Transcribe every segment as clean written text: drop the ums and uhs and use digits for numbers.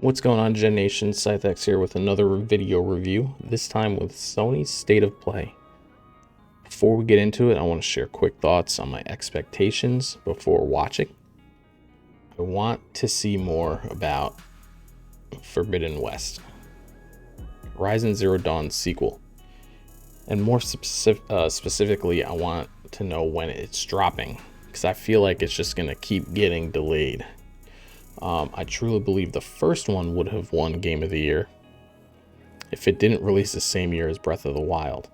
What's going on, Gen Nation? ScytheX here with another video review, this time with Sony's State of Play. Before we get into it, I want to share quick thoughts on my expectations before watching. I want to see more about Forbidden West, Horizon Zero Dawn's sequel, and more specifically, I want to know when it's dropping, because I feel like it's just going to keep getting delayed. I truly believe the first one would have won Game of the Year if it didn't release the same year as Breath of the Wild.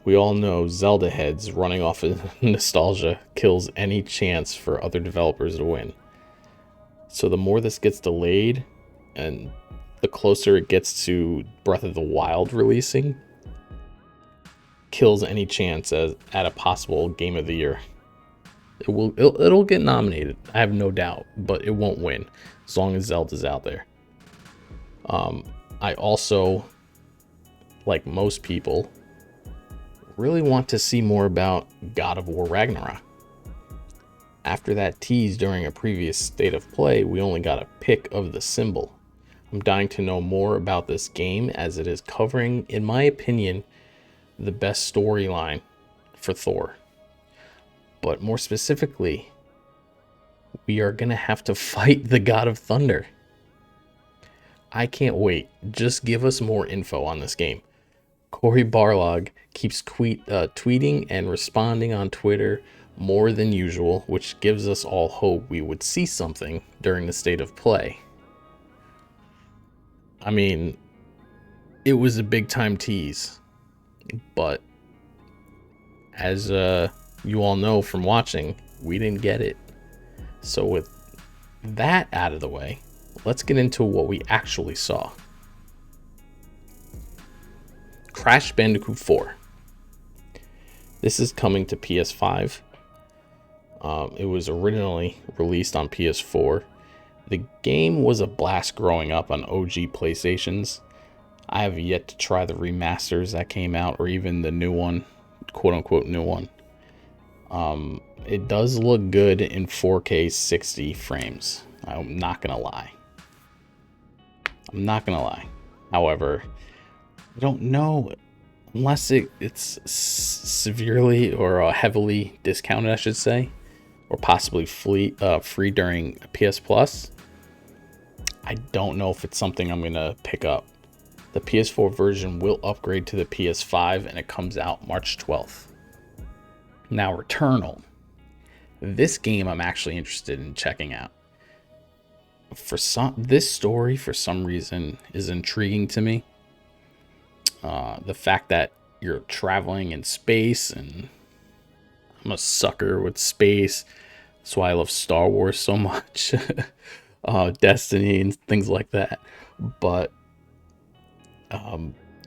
We all know Zelda heads running off of nostalgia kills any chance for other developers to win. So the more this gets delayed and the closer it gets to Breath of the Wild releasing, kills any chance at a possible Game of the Year. It'll get nominated, I have no doubt, but it won't win as long as Zelda's out there. I also, like most people, really want to see more about God of War Ragnarok. After that tease during a previous State of Play, we only got a pic of the symbol. I'm dying to know more about this game, as it is covering, in my opinion, the best storyline for Thor. But more specifically, we are going to have to fight the God of Thunder. I can't wait. Just give us more info on this game. Cory Barlog keeps tweeting and responding on Twitter more than usual, which gives us all hope we would see something during the State of Play. I mean, it was a big time tease, but as you all know from watching, we didn't get it. So with that out of the way, let's get into what we actually saw. Crash Bandicoot 4. This is coming to PS5. It was originally released on PS4. The game was a blast growing up on OG PlayStations. I have yet to try the remasters that came out, or even the new one, quote unquote new one. It does look good in 4K 60 frames. I'm not gonna lie. However, I don't know, unless it's severely or heavily discounted, I should say, or possibly free during PS Plus. I don't know if it's something I'm gonna pick up. The PS4 version will upgrade to the PS5, and it comes out March 12th. Now, Returnal. This game I'm actually interested in checking out. This story, for some reason, is intriguing to me. The fact that you're traveling in space, and I'm a sucker with space. That's why I love Star Wars so much. Destiny and things like that. But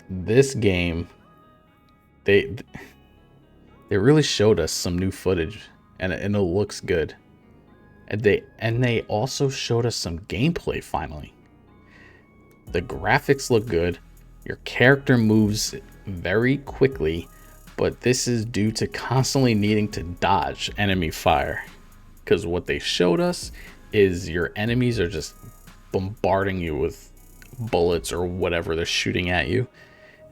this game, they really showed us some new footage, and it looks good. And they also showed us some gameplay finally. The graphics look good. Your character moves very quickly, but this is due to constantly needing to dodge enemy fire. Because what they showed us is your enemies are just bombarding you with bullets or whatever they're shooting at you,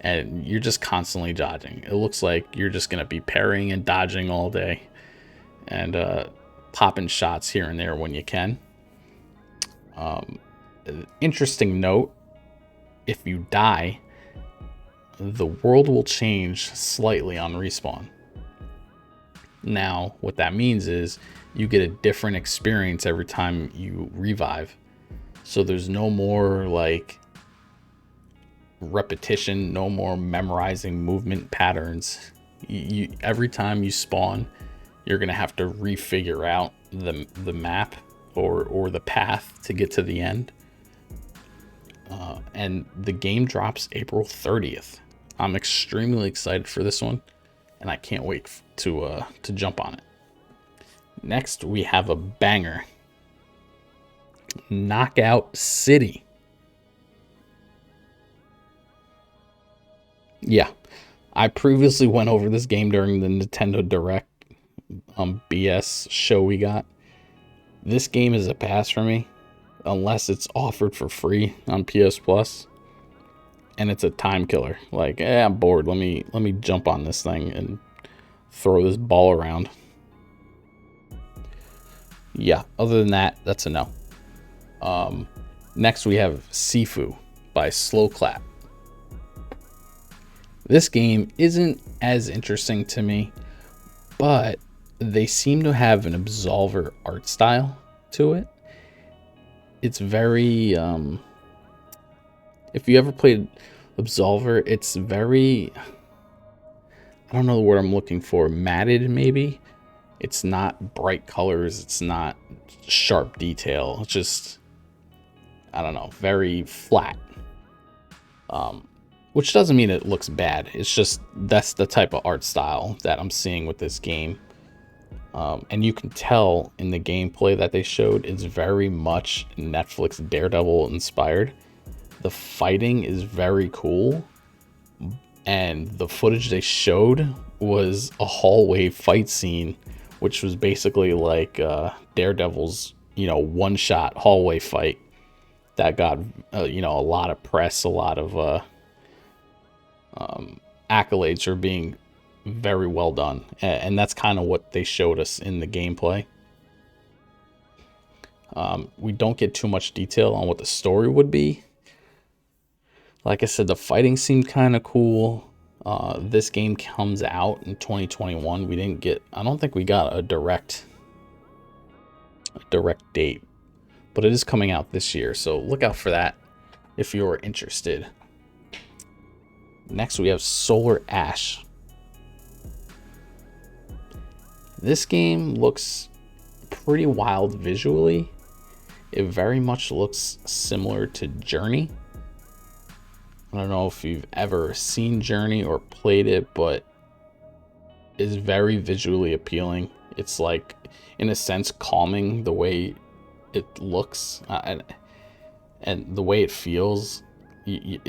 and you're just constantly dodging. It looks like you're just going to be parrying and dodging all day, and popping shots here and there when you can. Interesting note, if you die, the world will change slightly on respawn. Now, what that means is you get a different experience every time you revive. So there's no more like repetition, no more memorizing movement patterns. Every time you spawn, you're gonna have to refigure out the map or the path to get to the end. And the game drops April 30th. I'm extremely excited for this one, and I can't wait to jump on it. Next, we have a banger. Knockout City. Yeah, I previously went over this game during the Nintendo Direct BS show we got. This game is a pass for me unless it's offered for free on PS Plus, and it's a time killer. Like, I'm bored. Let me jump on this thing and throw this ball around. Yeah, other than that, that's a no. Next we have Sifu by Slow Clap. This game isn't as interesting to me, but they seem to have an Absolver art style to it. It's very, if you ever played Absolver, it's very, I don't know the word I'm looking for, matted maybe. It's not bright colors, it's not sharp detail, it's just, I don't know, very flat. Which doesn't mean it looks bad, it's just that's the type of art style that I'm seeing with this game. And you can tell in the gameplay that they showed, it's very much Netflix Daredevil inspired. The fighting is very cool, and the footage they showed was a hallway fight scene, which was basically like Daredevil's, one-shot hallway fight that got, a lot of press, a lot of accolades for being very well done, and that's kind of what they showed us in the gameplay. We don't get too much detail on what the story would be. Like I said, the fighting seemed kind of cool. This game comes out in 2021. I don't think we got a direct date, but it is coming out this year, so look out for that if you're interested. Next we have Solar Ash. This game looks pretty wild visually. It very much looks similar to Journey. I don't know if you've ever seen Journey or played it, but it's very visually appealing. It's like, in a sense, calming the way it looks and the way it feels. You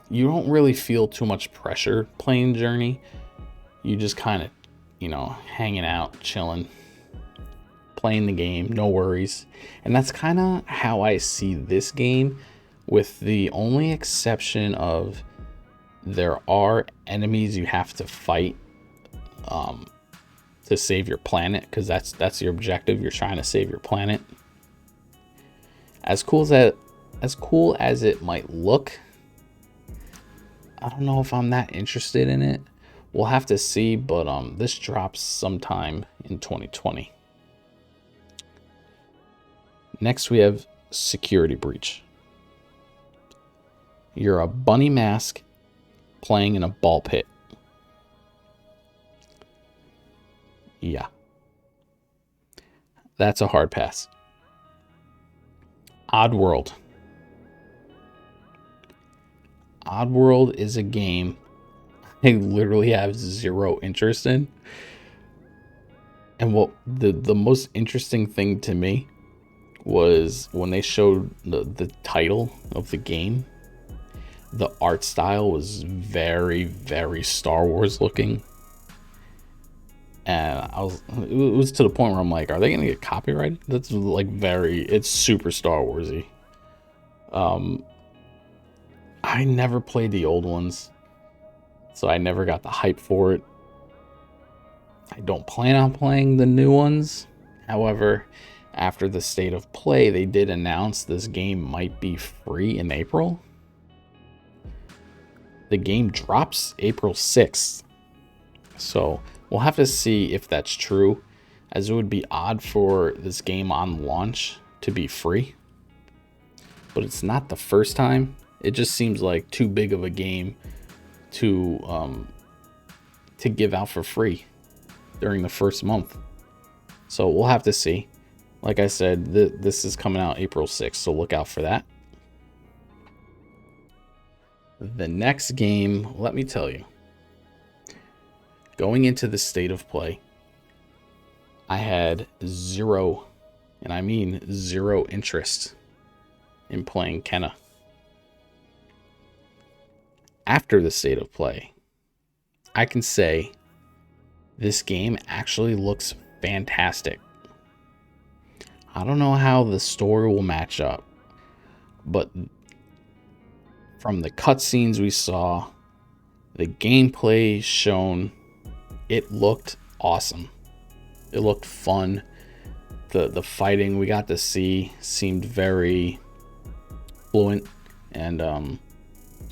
don't really feel too much pressure playing Journey. You just kind of, hanging out, chilling, playing the game, no worries. And that's kind of how I see this game, with the only exception of there are enemies you have to fight to save your planet, because that's your objective. You're trying to save your planet. As cool as it might look, I don't know if I'm that interested in it. We'll have to see, but this drops sometime in 2020. Next we have Security Breach. You're a bunny mask playing in a ball pit. Yeah. That's a hard pass. Oddworld. Oddworld is a game I literally have zero interest in. And what the most interesting thing to me was when they showed the title of the game, the art style was very, very Star Wars looking. And it was to the point where I'm like, are they gonna get copyrighted? That's like it's super Star Warsy. I never played the old ones, so I never got the hype for it. I don't plan on playing the new ones. However, after the state of play, they did announce this game might be free in April. The game drops April 6th. So we'll have to see if that's true, as it would be odd for this game on launch to be free. But it's not the first time. It just seems like too big of a game to give out for free during the first month. So we'll have to see. Like I said, this is coming out April 6th, so look out for that. The next game, let me tell you, going into the state of play, I had zero, and I mean zero, interest in playing Kenna. After the state of play, I can say this game actually looks fantastic. I don't know how the story will match up, but from the cutscenes we saw, the gameplay shown, it looked awesome. It looked fun. The fighting we got to see seemed very fluent, and it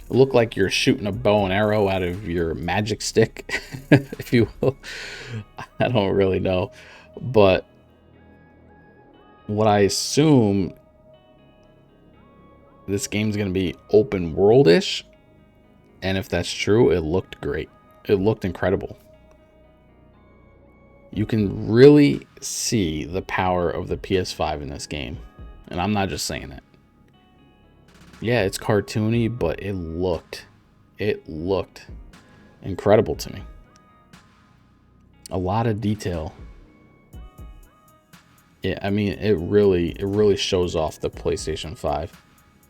looked like you're shooting a bow and arrow out of your magic stick, if you will. I don't really know, but what I assume, this game's going to be open world-ish, and if that's true, it looked great. It looked incredible. You can really see the power of the PS5 in this game, and I'm not just saying that. Yeah, it's cartoony, but it looked incredible to me. A lot of detail. Yeah, I mean, it really shows off the PlayStation 5.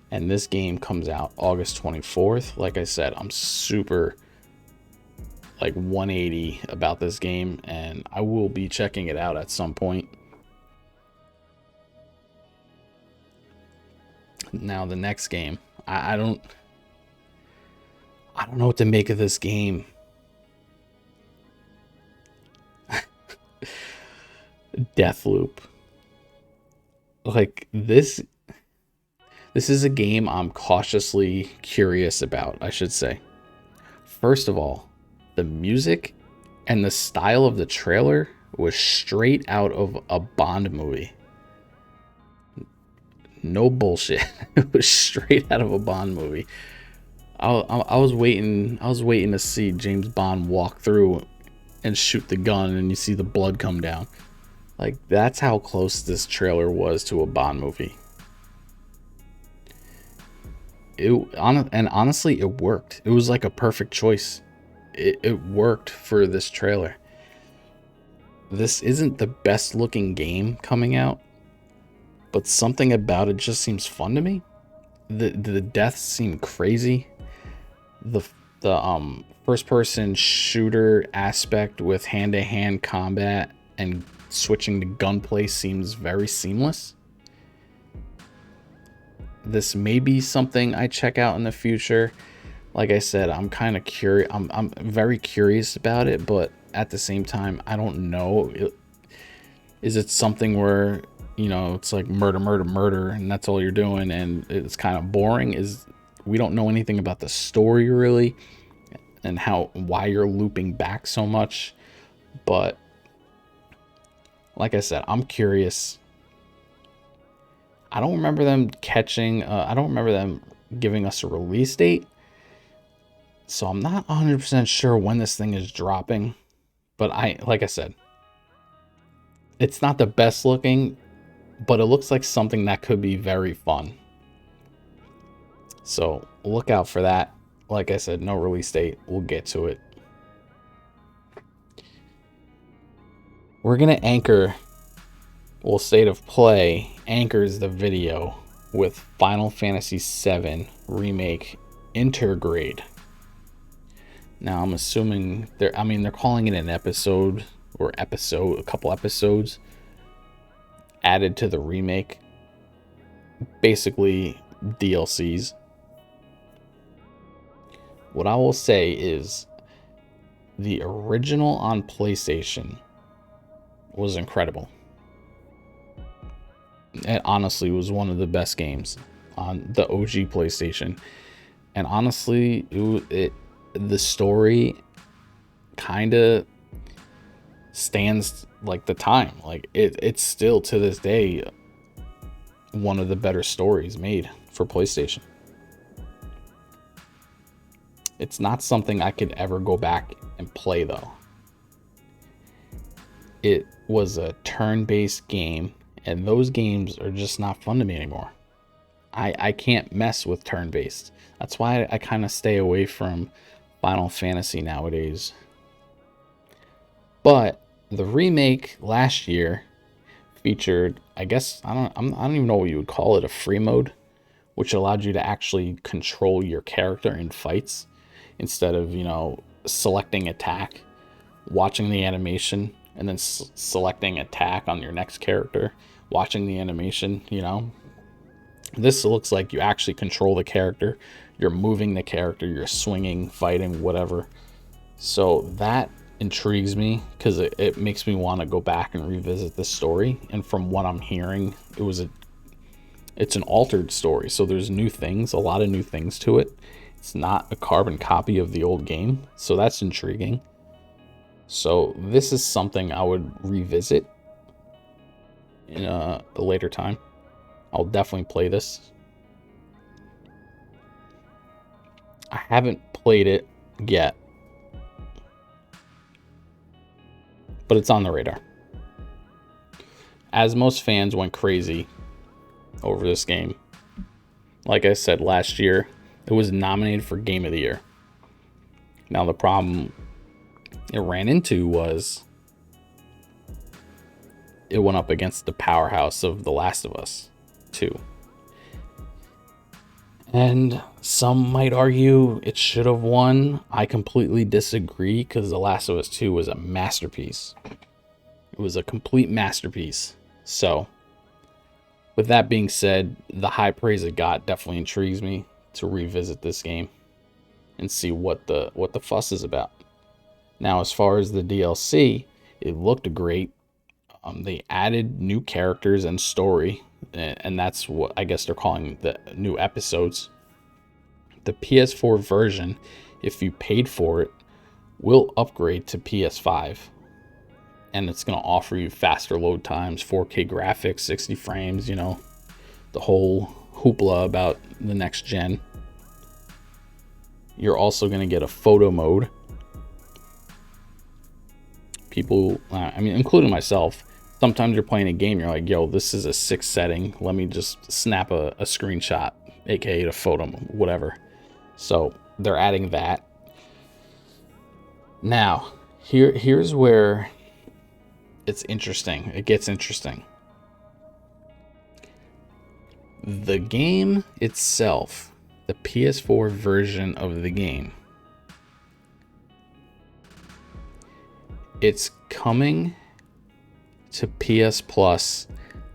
And this game comes out August 24th. Like I said, I'm super like 180 about this game, and I will be checking it out at some point. Now the next game, I don't know what to make of this game. Deathloop. Like this is a game I'm cautiously curious about, I should say. First of all, the music and the style of the trailer was straight out of a Bond movie. No bullshit. It was straight out of a Bond movie. I was waiting to see James Bond walk through and shoot the gun, and you see the blood come down. Like, that's how close this trailer was to a Bond movie. And honestly, it worked. It was like a perfect choice. It worked for this trailer. This isn't the best looking game coming out, but something about it just seems fun to me. The deaths seem crazy. The first person shooter aspect with hand-to-hand combat and switching to gunplay seems very seamless. This may be something I check out in the future. Like I said, I'm kind of curious. I'm very curious about it, but at the same time, I don't know. Is it something where, you know, it's like murder, and that's all you're doing, and it's kind of boring? We don't know anything about the story really, and why you're looping back so much. But like I said, I'm curious. I don't remember them I don't remember them giving us a release date. So I'm not 100% sure when this thing is dropping. But like I said, it's not the best looking, but it looks like something that could be very fun. So look out for that. Like I said, no release date. We'll get to it. We're going to anchor, well, State of Play anchors the video with Final Fantasy VII Remake Intergrade. Now I'm assuming they're calling it an episode or a couple episodes added to the remake. Basically DLCs. What I will say is the original on PlayStation was incredible. It honestly was one of the best games on the OG PlayStation. And honestly, the story kind of stands like the time. Like it's still to this day one of the better stories made for PlayStation. It's not something I could ever go back and play though. It was a turn-based game, And those games are just not fun to me anymore. I can't mess with turn-based. That's why I kind of stay away from Final Fantasy nowadays. But the remake last year featured, I guess, I don't even know what you would call it, a free mode, which allowed you to actually control your character in fights instead of, you know, selecting attack, watching the animation, and then selecting attack on your next character, watching the animation, you know. This looks like you actually control the character. You're moving the character, you're swinging, fighting, whatever. So that intrigues me because it makes me want to go back and revisit this story. And from what I'm hearing, it's an altered story. So there's new things, a lot of new things to it. It's not a carbon copy of the old game. So that's intriguing. So this is something I would revisit in a later time. I'll definitely play this. I haven't played it yet, but it's on the radar. As most fans went crazy over this game, like I said last year, it was nominated for Game of the Year. Now the problem it ran into was it went up against the powerhouse of The Last of Us 2. And some might argue it should have won. I completely disagree because The Last of Us 2 was a masterpiece. It was a complete masterpiece. So, with that being said, the high praise it got definitely intrigues me to revisit this game and see what the fuss is about. Now, as far as the DLC, it looked great. They added new characters and story, and that's what I guess they're calling the new episodes. The PS4 version, if you paid for it, will upgrade to PS5, and it's going to offer you faster load times, 4K graphics, 60 frames, you know, the whole hoopla about the next gen. You're also going to get a photo mode. People, I mean, including myself, sometimes you're playing a game, you're like, yo, this is a 6 setting. Let me just snap a screenshot, aka a photo, whatever. So they're adding that. Now, here's where it's interesting. It gets interesting. The game itself, the PS4 version of the game, it's coming to PS Plus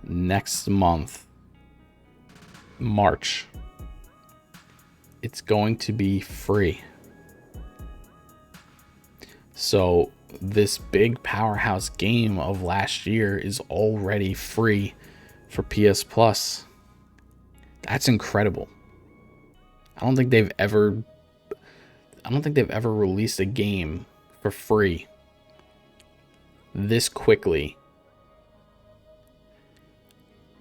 next month, March. It's going to be free. So this big powerhouse game of last year is already free for PS Plus. That's incredible. I don't think they've ever released a game for free this quickly.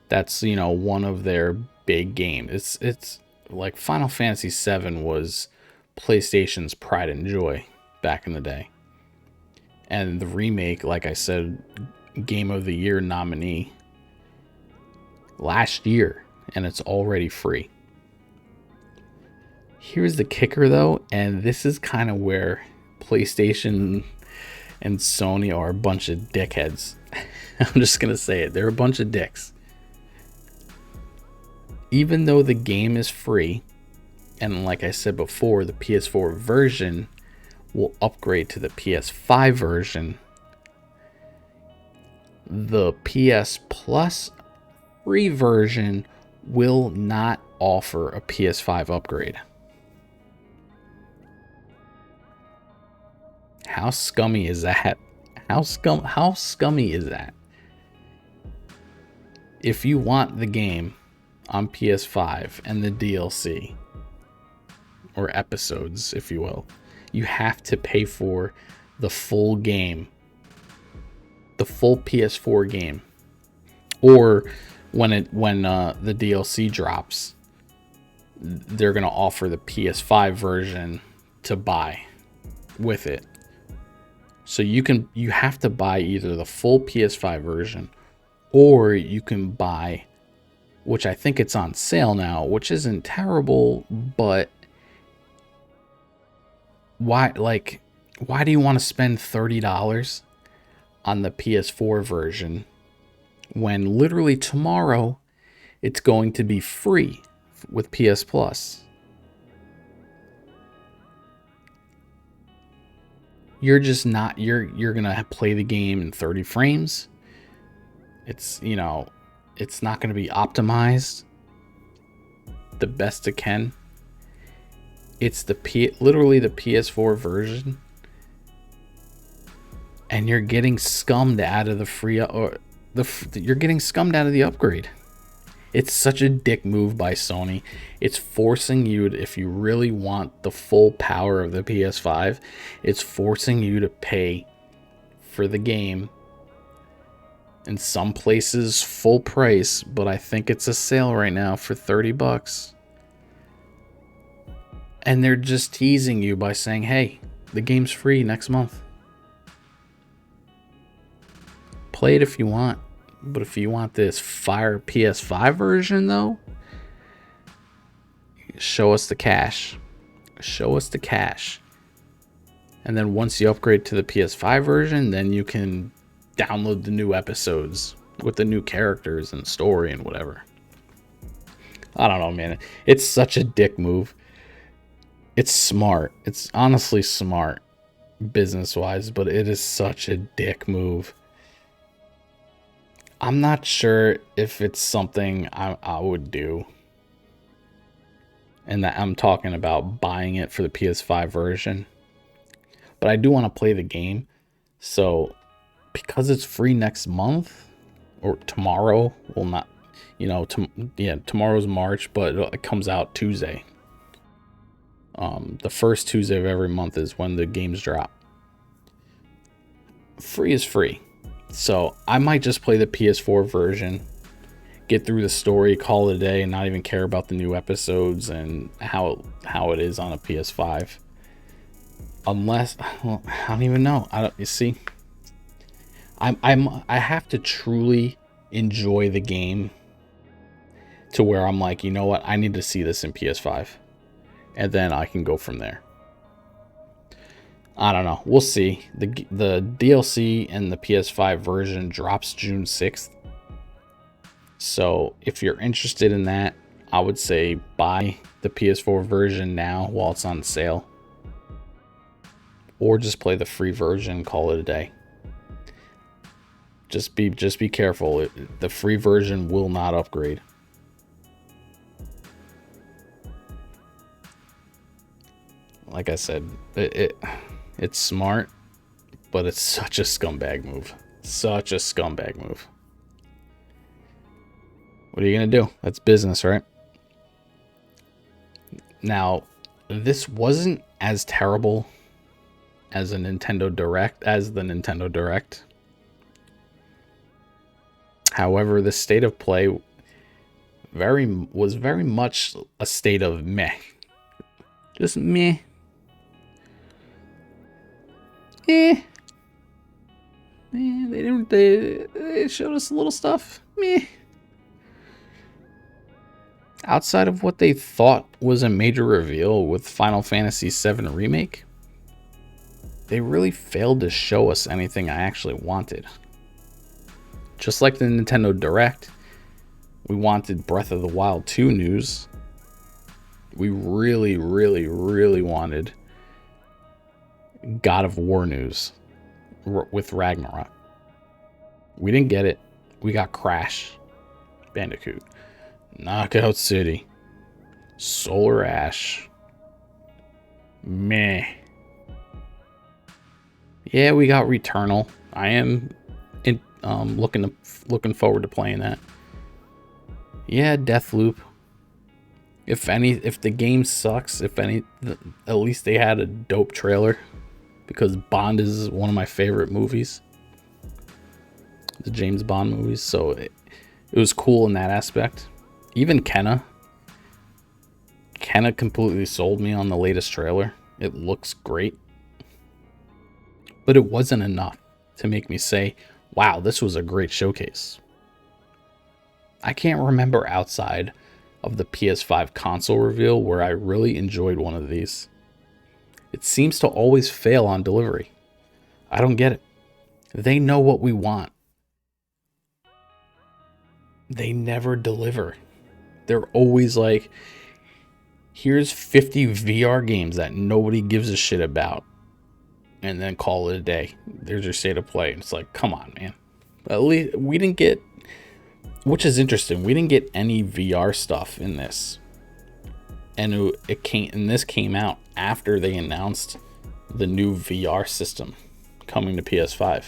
That's, you know, one of their big games. It's like Final Fantasy VII was PlayStation's pride and joy back in the day. And the remake, like I said, Game of the Year nominee last year, and it's already free. Here's the kicker though, and this is kind of where PlayStation and Sony are a bunch of dickheads. I'm just gonna say it. They're a bunch of dicks. Even though the game is free, and like I said before, the PS4 version will upgrade to the PS5 version, the PS Plus free version will not offer a PS5 upgrade. How scummy is that? How scummy is that? If you want the game on PS5 and the DLC, or episodes, if you will, you have to pay for the full game, the full PS4 game. Or when the DLC drops, they're gonna offer the PS5 version to buy with it. So you have to buy either the full PS5 version Or you can buy, which I think it's on sale now, which isn't terrible, but why do you want to spend $30 on the PS4 version when literally tomorrow it's going to be free with PS Plus? You're just not, you're going to play the game in 30 frames. It's, you know, it's not going to be optimized the best it can. It's literally the PS4 version, and you're getting scummed out of the free, or you're getting scummed out of the upgrade. It's such a dick move by Sony. It's forcing you to, if you really want the full power of the PS5, it's forcing you to pay for the game. In some places, full price, but I think it's a sale right now for $30. And they're just teasing you by saying, hey, the game's free next month. Play it if you want. But if you want this fire PS5 version, though, show us the cash. Show us the cash. And then once you upgrade to the PS5 version, then you can download the new episodes with the new characters and story and whatever. I don't know, man. It's such a dick move. It's smart. It's honestly smart business-wise, but it is such a dick move. I'm not sure if it's something I would do. And that I'm talking about buying it for the PS5 version. But I do want to play the game. So, because it's free next month, or tomorrow, well, not, you know, tomorrow's March, but it comes out Tuesday. The first Tuesday of every month is when the games drop. Free is free. So I might just play the PS4 version, get through the story, call it a day, and not even care about the new episodes and how it is on a PS5. Unless, well, I don't even know. You see, I have to truly enjoy the game to where I'm like, you know what, I need to see this in PS5. And then I can go from there. I don't know. We'll see. The DLC and the PS5 version drops June 6th. So if you're interested in that, I would say buy the PS4 version now while it's on sale. Or just play the free version, call it a day. Just be careful. The free version will not upgrade. Like I said, it's smart, but it's such a scumbag move. Such a scumbag move. What are you going to do? That's business, right? Now, this wasn't as terrible as the Nintendo Direct. However, the state of play was very much a state of meh. Just meh. They showed us a little stuff. Meh. Outside of what they thought was a major reveal with Final Fantasy VII Remake, they really failed to show us anything I actually wanted. Just like the Nintendo Direct, we wanted Breath of the Wild 2 news. We really, really, really wanted God of War news with Ragnarok. We didn't get it. We got Crash Bandicoot, Knockout City, Solar Ash. Meh. Yeah, we got Returnal. I am looking forward to playing that. Yeah, Deathloop. If the game sucks, at least they had a dope trailer, because Bond is one of my favorite movies, the James Bond movies. So it was cool in that aspect. Even Kenna completely sold me on the latest trailer. It looks great, but it wasn't enough to make me say, wow, this was a great showcase. I can't remember outside of the PS5 console reveal where I really enjoyed one of these. It seems to always fail on delivery. I don't get it. They know what we want. They never deliver. They're always like, here's 50 VR games that nobody gives a shit about. And then call it a day. There's your state of play. It's like, come on, man. At least we didn't get, which is interesting, we didn't get any VR stuff in this. And this came out after they announced the new VR system coming to PS5.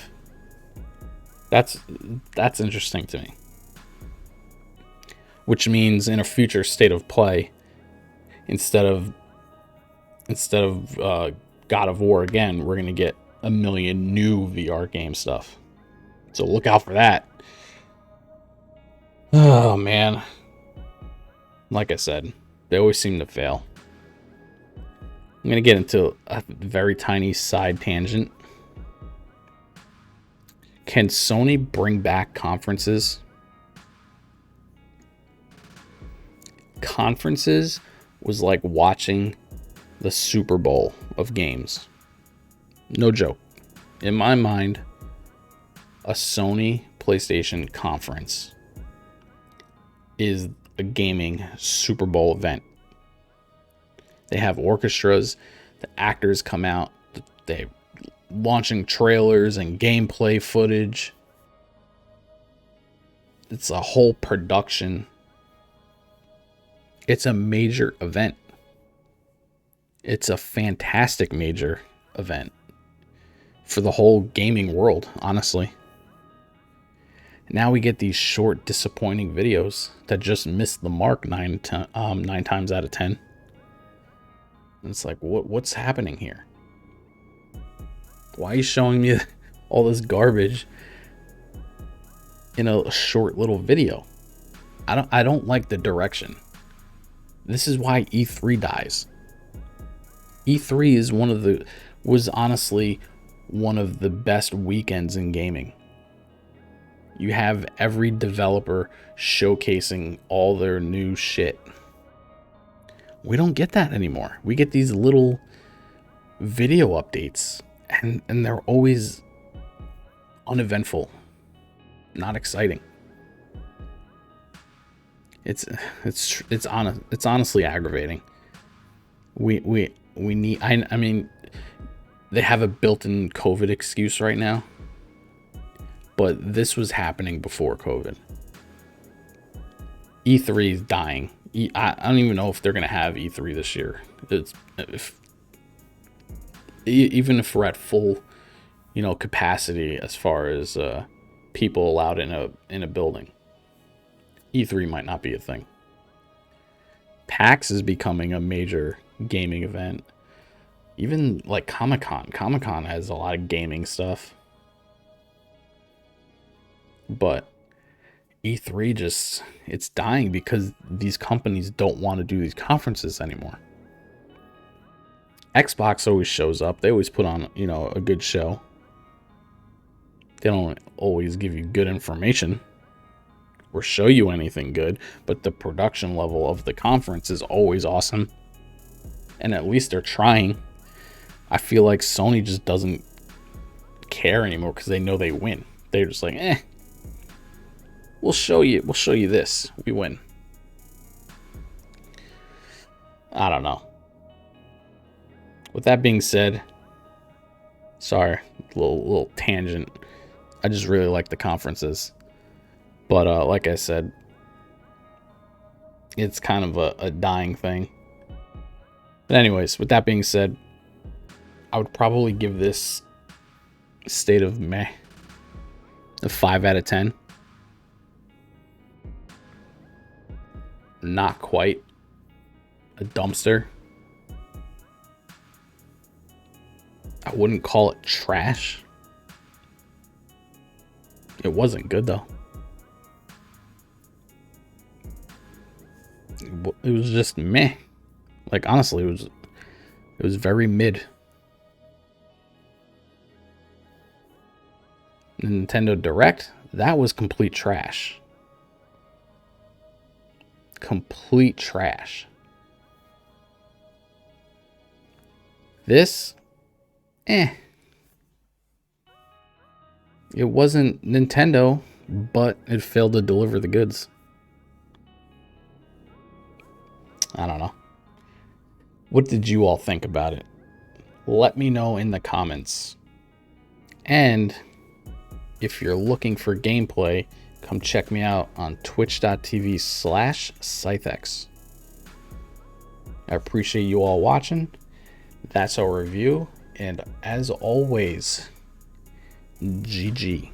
That's interesting to me. Which means in a future state of play, instead of God of War again, we're gonna get a million new VR game stuff. So look out for that. Oh man. Like I said, they always seem to fail. I'm gonna get into a very tiny side tangent. Can Sony bring back conferences? Conferences was like watching the Super Bowl of games. No joke. In my mind, a Sony PlayStation conference is a gaming Super Bowl event. They have orchestras, the actors come out, they're launching trailers and gameplay footage. It's a whole production. It's a major event. It's a fantastic major event for the whole gaming world, honestly. Now we get these short, disappointing videos that just miss the mark 9 times out of 10. And it's like, what's happening here? Why are you showing me all this garbage in a short little video? I don't like the direction. This is why E3 dies. E3 was honestly one of the best weekends in gaming. You have every developer showcasing all their new shit. We don't get that anymore. We get these little video updates and they're always uneventful, not exciting. It's honestly aggravating. We need, I mean, they have a built-in COVID excuse right now, but this was happening before COVID. E3 is dying. I don't even know if they're gonna have E3 this year. Even if we're at full, capacity as far as people allowed in a building, E3 might not be a thing. PAX is becoming a major gaming event. Even like Comic-Con. Comic-Con has a lot of gaming stuff. But E3 it's dying because these companies don't want to do these conferences anymore. Xbox always shows up. They always put on, a good show. They don't always give you good information or show you anything good, but the production level of the conference is always awesome. And at least they're trying. I feel like Sony just doesn't care anymore because they know they win. They're just like, we'll show you this. We win. I don't know. With that being said, sorry, little tangent. I just really like the conferences. But like I said, it's kind of a dying thing. But anyways, with that being said, I would probably give this State of Meh a 5 out of 10. Not quite a dumpster. I wouldn't call it trash. It wasn't good though. It was just meh. Like honestly, it was very mid. Nintendo Direct, that was complete trash. complete trash. This, it wasn't Nintendo, but it failed to deliver the goods. I don't know. What did you all think about it? Let me know in the comments. And if you're looking for gameplay, come check me out on twitch.tv/ScytheX. I appreciate you all watching. That's our review. And as always, GG.